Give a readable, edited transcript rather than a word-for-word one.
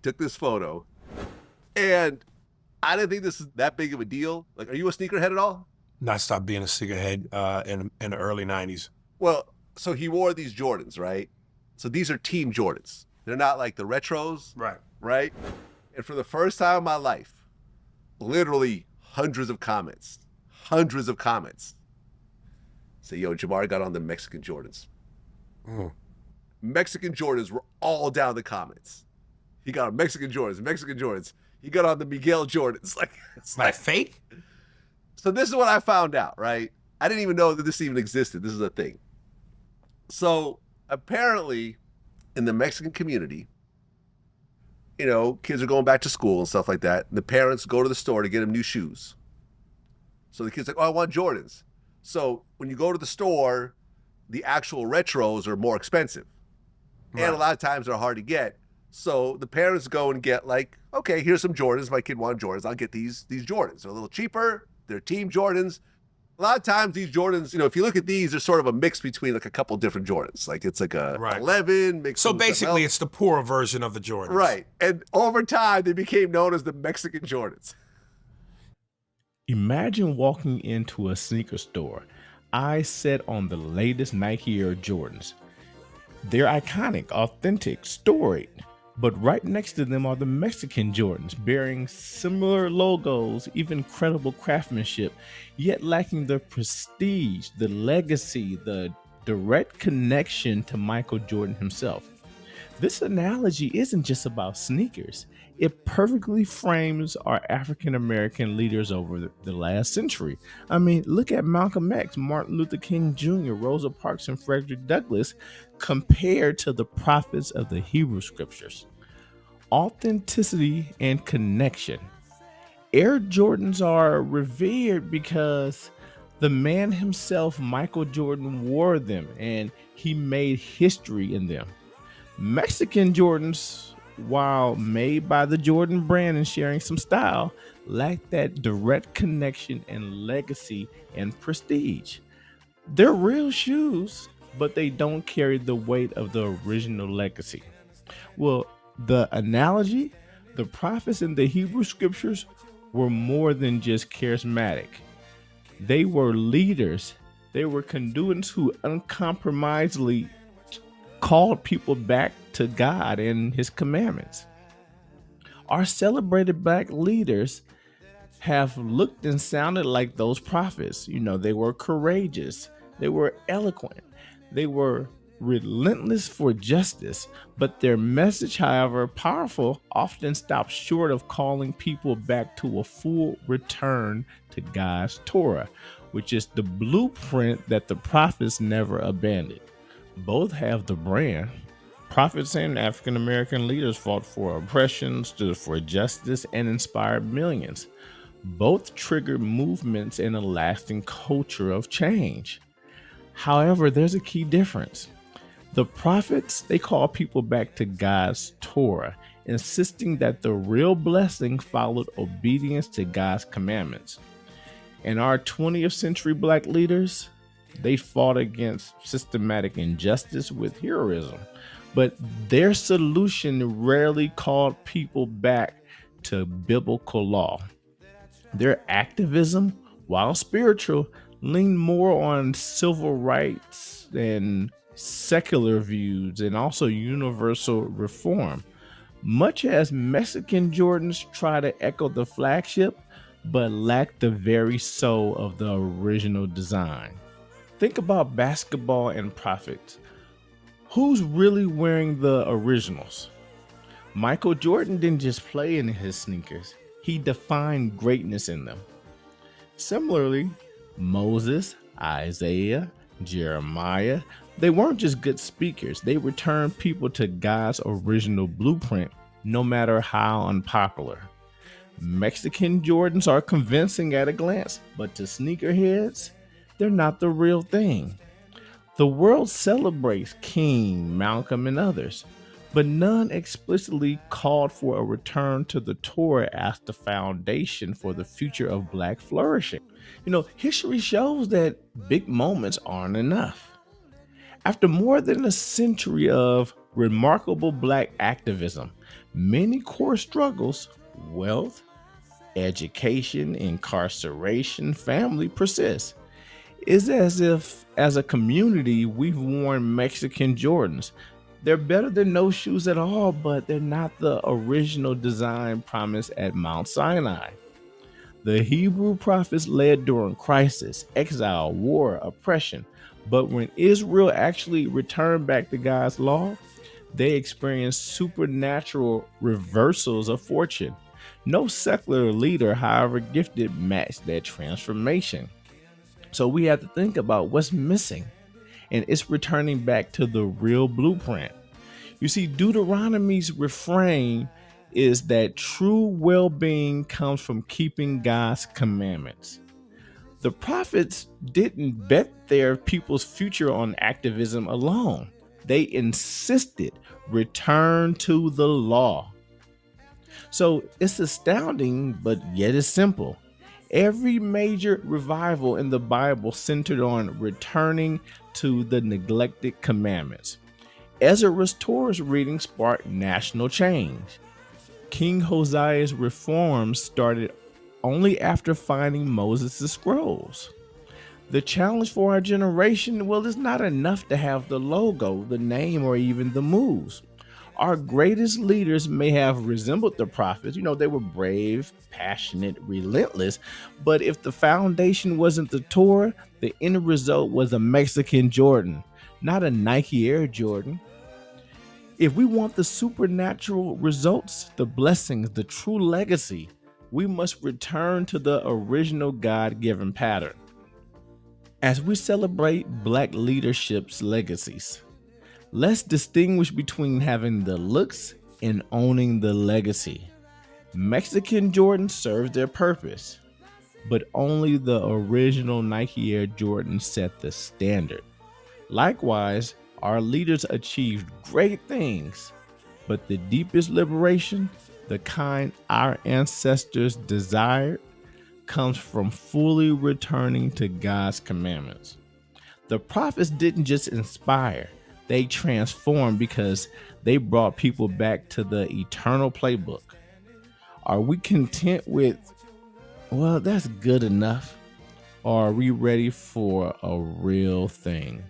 took this photo, and I didn't think this is that big of a deal. Like, are you a sneakerhead at all? I stopped being a sneakerhead in the early 90s. Well, so he wore these Jordans, right? So these are Team Jordans. They're not like the retros, Right. right? And for the first time in my life, literally hundreds of comments. Say, yo, Jamar got on the Mexican Jordans. Mexican Jordans were all down the comments. He got on Mexican Jordans. He got on the Miguel Jordans. Like fake? So this is what I found out, right? I didn't even know that this even existed. This is a thing. So apparently in the Mexican community, you know, kids are going back to school and stuff like that. The parents go to the store to get them new shoes. So the kid's like, oh, I want Jordans. So when you go to the store, the actual retros are more expensive. Right. And a lot of times they're hard to get. So the parents go and get like, okay, here's some Jordans. My kid wanted Jordans. I'll get these Jordans. They're a little cheaper. They're Team Jordans. A lot of times these Jordans, you know, if you look at these, they're sort of a mix between like a couple different Jordans. Like it's like a 11 mixed. So basically it's the poorer version of the Jordans. Right. And over time they became known as the Mexican Jordans. Imagine walking into a sneaker store. Eyes set on the latest Nike Air Jordans. They're iconic, authentic, storied. But right next to them are the Mexican Jordans, bearing similar logos, even credible craftsmanship, yet lacking the prestige, the legacy, the direct connection to Michael Jordan himself. This analogy isn't just about sneakers. It perfectly frames our African American leaders over the last century. I mean, look at Malcolm X, Martin Luther King Jr., Rosa Parks, and Frederick Douglass compared to the prophets of the Hebrew scriptures. Authenticity and connection. Air Jordans are revered because the man himself, Michael Jordan, wore them and he made history in them. Mexican Jordans, while made by the Jordan brand and sharing some style, lack that direct connection and legacy and prestige. They're real shoes, but they don't carry the weight of the original legacy. Well, the analogy, the prophets in the Hebrew scriptures were more than just charismatic. They were leaders. They were conduits who uncompromisingly called people back to God and his commandments. Our celebrated black leaders have looked and sounded like those prophets. You know, they were courageous. They were eloquent. They were relentless for justice, but their message, however powerful, often stops short of calling people back to a full return to God's Torah, which is the blueprint that the prophets never abandoned. Both have the brand. Prophets and African American leaders fought for oppression, stood for justice, and inspired millions. Both triggered movements in a lasting culture of change. However, there's a key difference. The prophets, they call people back to God's Torah, insisting that the real blessing followed obedience to God's commandments. And our 20th century black leaders, they fought against systematic injustice with heroism, but their solution rarely called people back to biblical law. Their activism, while spiritual, leaned more on civil rights and secular views and also universal reform. Much as Mexican Jordans try to echo the flagship, but lack the very soul of the original design. Think about basketball and prophets. Who's really wearing the originals? Michael Jordan didn't just play in his sneakers. He defined greatness in them. Similarly, Moses, Isaiah, Jeremiah, they weren't just good speakers. They returned people to God's original blueprint, no matter how unpopular. Mexican Jordans are convincing at a glance, but to sneakerheads, they're not the real thing. The world celebrates King, Malcolm, and others, but none explicitly called for a return to the Torah as the foundation for the future of Black flourishing. You know, history shows that big moments aren't enough. After more than a century of remarkable Black activism, Many core struggles, wealth, education, incarceration, family persist. It's as if, as a community, we've worn Mexican Jordans. They're better than no shoes at all, but they're not the original design promised at Mount Sinai. The Hebrew prophets led during crisis, exile, war, oppression. But when Israel actually returned back to God's law, they experienced supernatural reversals of fortune. No secular leader, however gifted, matched that transformation. So we have to think about what's missing, and it's returning back to the real blueprint. You see, Deuteronomy's refrain is that true well being comes from keeping God's commandments. The prophets didn't bet their people's future on activism alone, they insisted return to the law. So it's astounding, but yet it's simple. Every major revival in the Bible centered on returning to the neglected commandments. Ezra's Torah's reading sparked national change. King Hosea's reforms started only after finding Moses' scrolls. The challenge for our generation, well, it's not enough to have the logo, the name, or even the moves. Our greatest leaders may have resembled the prophets. They were brave, passionate, relentless. But if the foundation wasn't the Torah, the end result was a Mexican Jordan, not a Nike Air Jordan. If we want the supernatural results, the blessings, the true legacy, we must return to the original God-given pattern. As we celebrate Black leadership's legacies, let's distinguish between having the looks and owning the legacy. Mexican Jordans served their purpose, but only the original Nike Air Jordan set the standard. Likewise, our leaders achieved great things, but the deepest liberation, the kind our ancestors desired, comes from fully returning to God's commandments. The prophets didn't just inspire, they transformed because they brought people back to the eternal playbook. Are we content with, well, that's good enough? Or are we ready for a real thing?